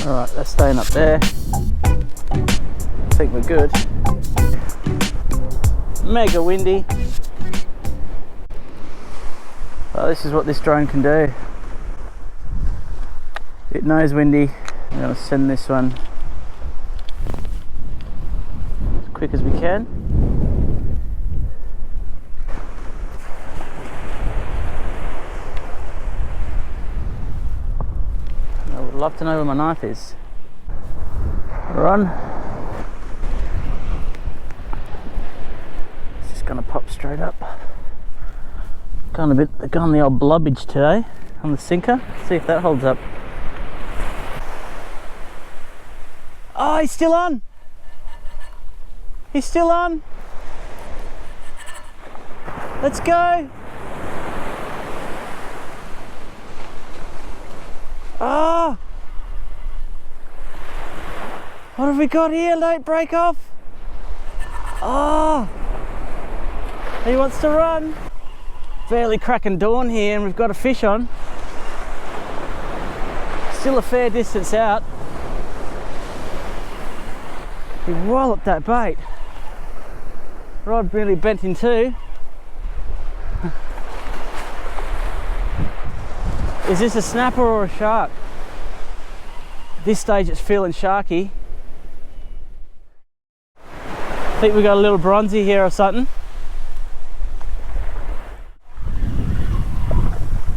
Alright, they're staying up there. I think we're good. Mega windy. Well, this is what this drone can do. It knows windy. I'm going to send this one as quick as we can. I would love to know where my knife is. Run. It's just going to pop straight up. Gone the old blubbage today on the sinker. See if that holds up. Oh, he's still on. He's still on. Let's go. Ah. What have we got here? Don't break off. Ah. He wants to run. Barely cracking dawn here and we've got a fish on. Still a fair distance out. He walloped that bait. Rod really bent in two. Is this a snapper or a shark? At this stage it's feeling sharky. I think we got a little bronzy here or something.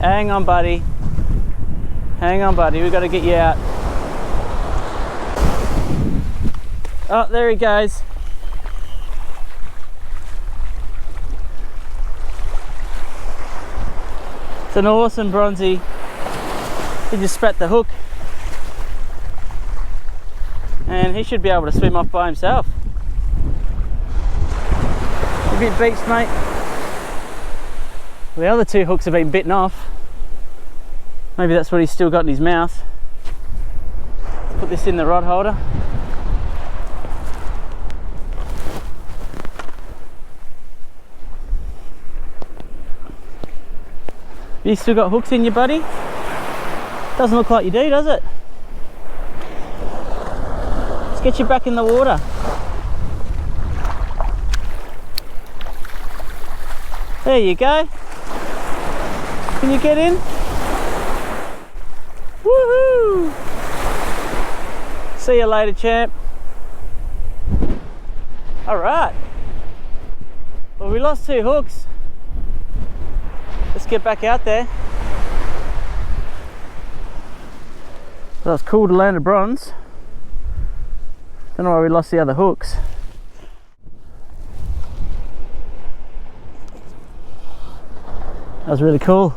Hang on, buddy. Hang on, buddy. We've got to get you out. Oh, there he goes. It's an awesome bronzy. He just spat the hook. And he should be able to swim off by himself. A bit beached, mate. The other two hooks have been bitten off. Maybe that's what he's still got in his mouth. Let's put this in the rod holder. You still got hooks in you, buddy? Doesn't look like you do, does it? Let's get you back in the water. There you go. Can you get in? Woohoo! See you later, champ. All right. Well, we lost two hooks. Let's get back out there. That was cool to land a bronze. Don't know why we lost the other hooks. That was really cool.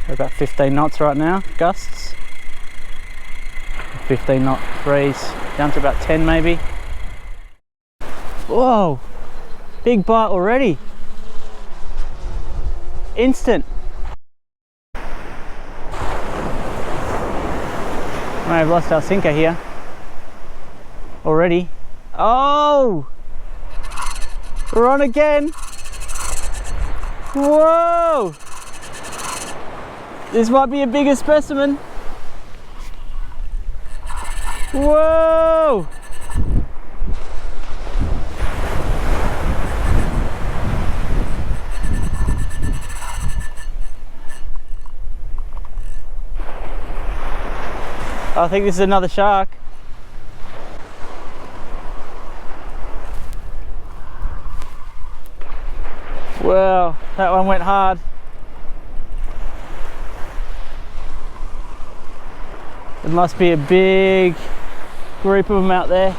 We're about 15 knots right now, gusts. 15 knot breeze, down to about 10 maybe. Whoa, big bite already. Instant. May have lost our sinker here already. Oh, we're on again. Whoa, this might be a bigger specimen. Whoa! I think this is another shark. Wow, that one went hard. It must be a big group of them out there.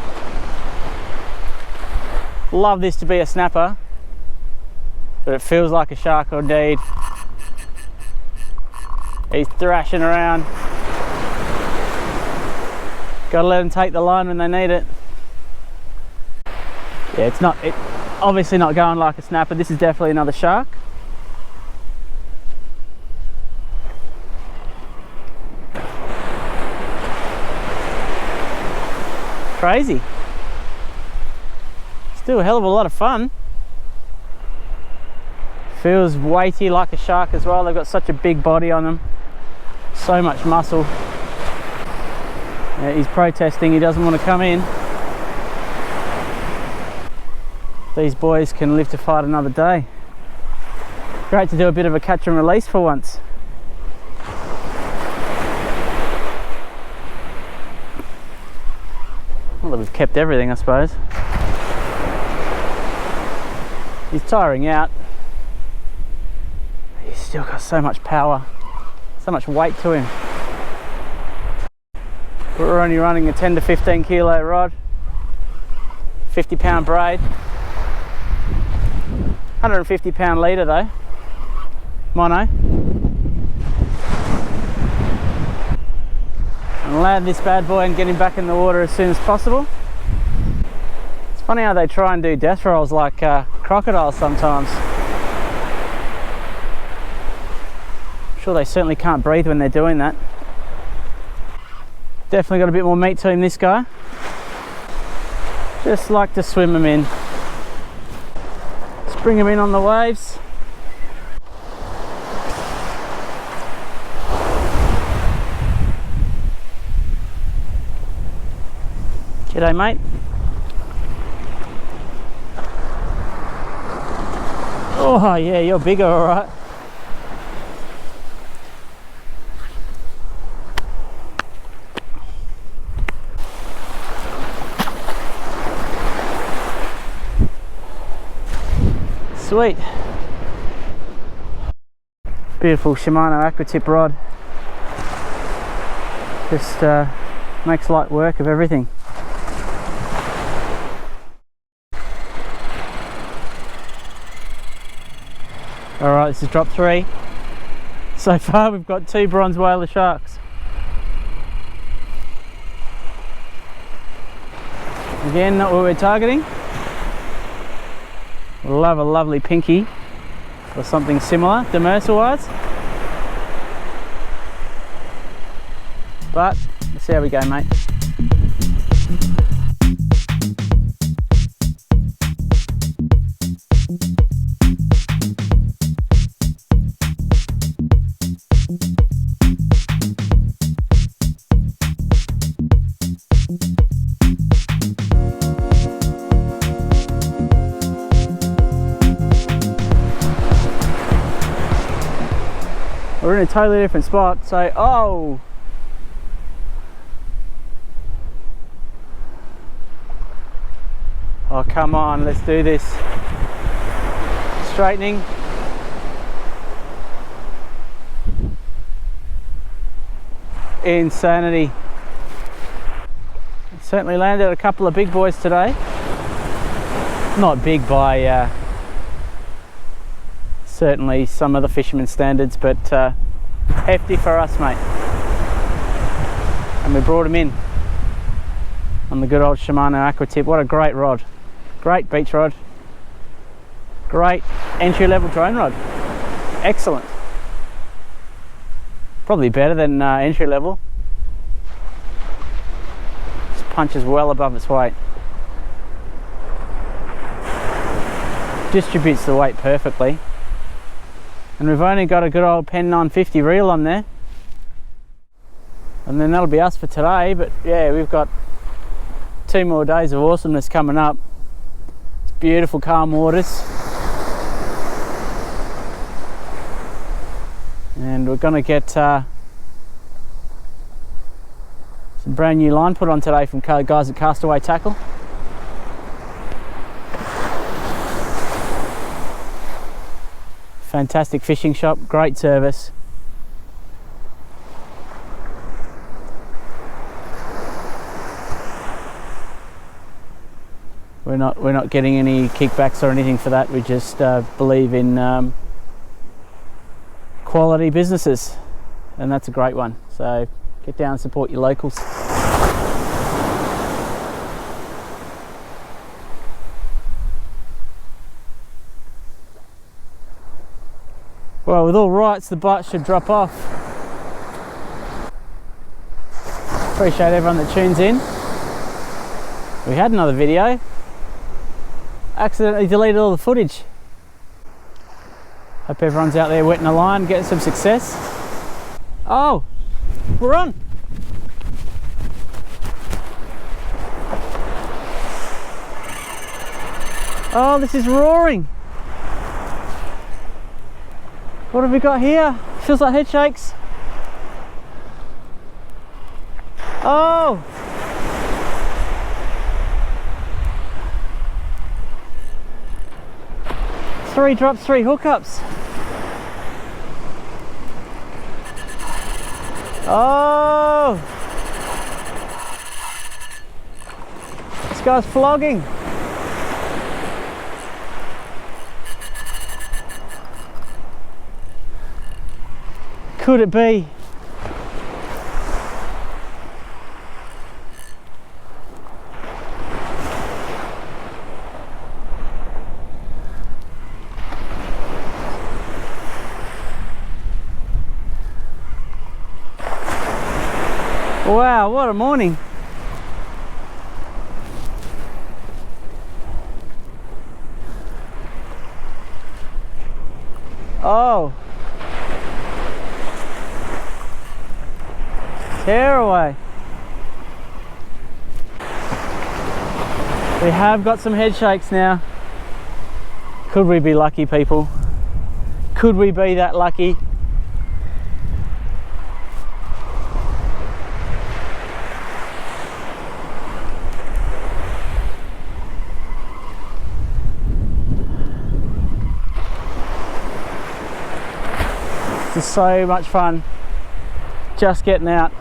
Love this to be a snapper, but it feels like a shark indeed. He's thrashing around. Gotta let them take the line when they need it. Yeah, Obviously not going like a snapper. This is definitely another shark. Crazy. Still a hell of a lot of fun. Feels weighty like a shark as well. They've got such a big body on them. So much muscle. Yeah, he's protesting, he doesn't want to come in. These boys can live to fight another day. Great to do a bit of a catch and release for once. Well, we've kept everything, I suppose. He's tiring out. He's still got so much power, so much weight to him. We're only running a 10 to 15 kilo rod, 50 pound braid, 150 pound leader though, mono. And land this bad boy and get him back in the water as soon as possible. It's funny how they try and do death rolls like crocodiles sometimes. I'm sure they certainly can't breathe when they're doing that. Definitely got a bit more meat to him, this guy. Just like to swim him in. Let's bring him in on the waves. G'day, mate. Oh yeah, you're bigger, all right. Sweet. Beautiful Shimano aqua tip rod. Just makes light work of everything. Alright, this is drop 3. So far we've got 2 bronze whaler sharks. Again, not what we're targeting. Love a lovely pinky or something similar, demersal wise. But let's see how we go, mate. We're in a totally different spot, so oh! Oh, come on, let's do this. Straightening. Insanity. Certainly landed a couple of big boys today. Not big by certainly some of the fishermen's standards, but hefty for us, mate. And we brought him in on the good old Shimano aqua tip. What a great rod. Great beach rod. Great entry-level drone rod. Excellent. Probably better than entry-level. Just punches well above its weight. Distributes the weight perfectly. And we've only got a good old Pen 950 reel on there. And then that'll be us for today, but yeah, we've got 2 more days of awesomeness coming up. It's beautiful calm waters. And we're gonna get some brand new line put on today from guys at Castaway Tackle. Fantastic fishing shop, great service. We're not getting any kickbacks or anything for that. We just believe in quality businesses, and that's a great one. So get down and support your locals. Well, with all rights, the bite should drop off. Appreciate everyone that tunes in. We had another video. Accidentally deleted all the footage. Hope everyone's out there wetting a line, getting some success. Oh, we're on. Oh, this is roaring. What have we got here? Feels like head shakes. Oh! 3 drops, 3 hookups. Oh! This guy's flogging. Could it be? Wow, what a morning. Oh. Tear away. We have got some head shakes now. Could we be lucky, people? Could we be that lucky? This is so much fun, just getting out.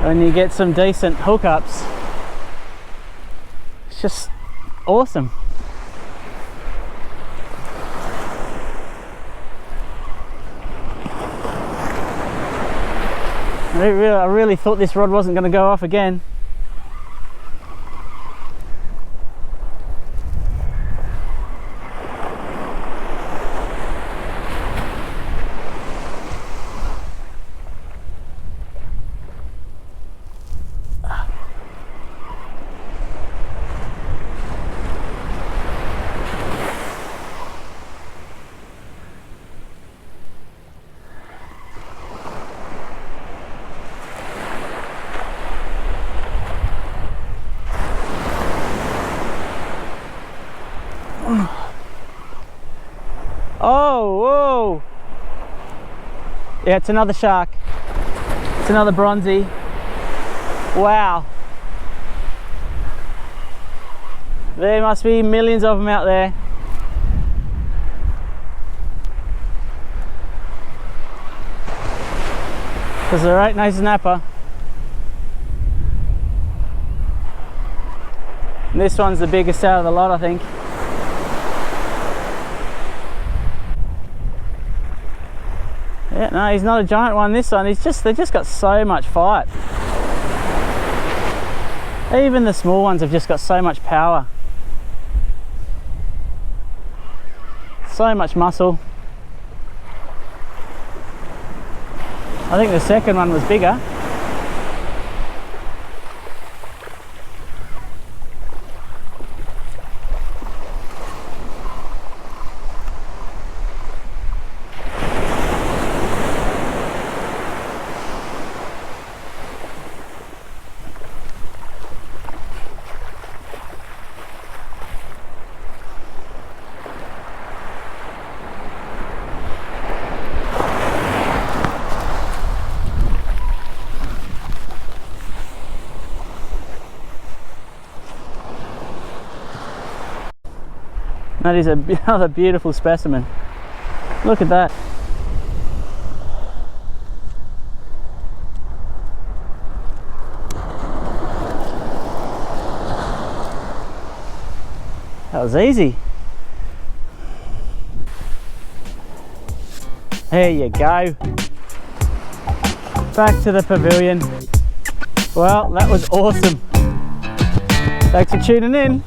When you get some decent hookups, it's just awesome. I really thought this rod wasn't going to go off again. Oh, whoa! Yeah, it's another shark. It's another bronzy. Wow. There must be millions of them out there. Because there ain't no snapper. And this one's the biggest out of the lot, I think. Yeah, no, he's not a giant one, this one. They've just got so much fight. Even the small ones have just got so much power. So much muscle. I think the second one was bigger. That is another beautiful specimen. Look at that. That was easy. There you go. Back to the pavilion. Well, that was awesome. Thanks for tuning in.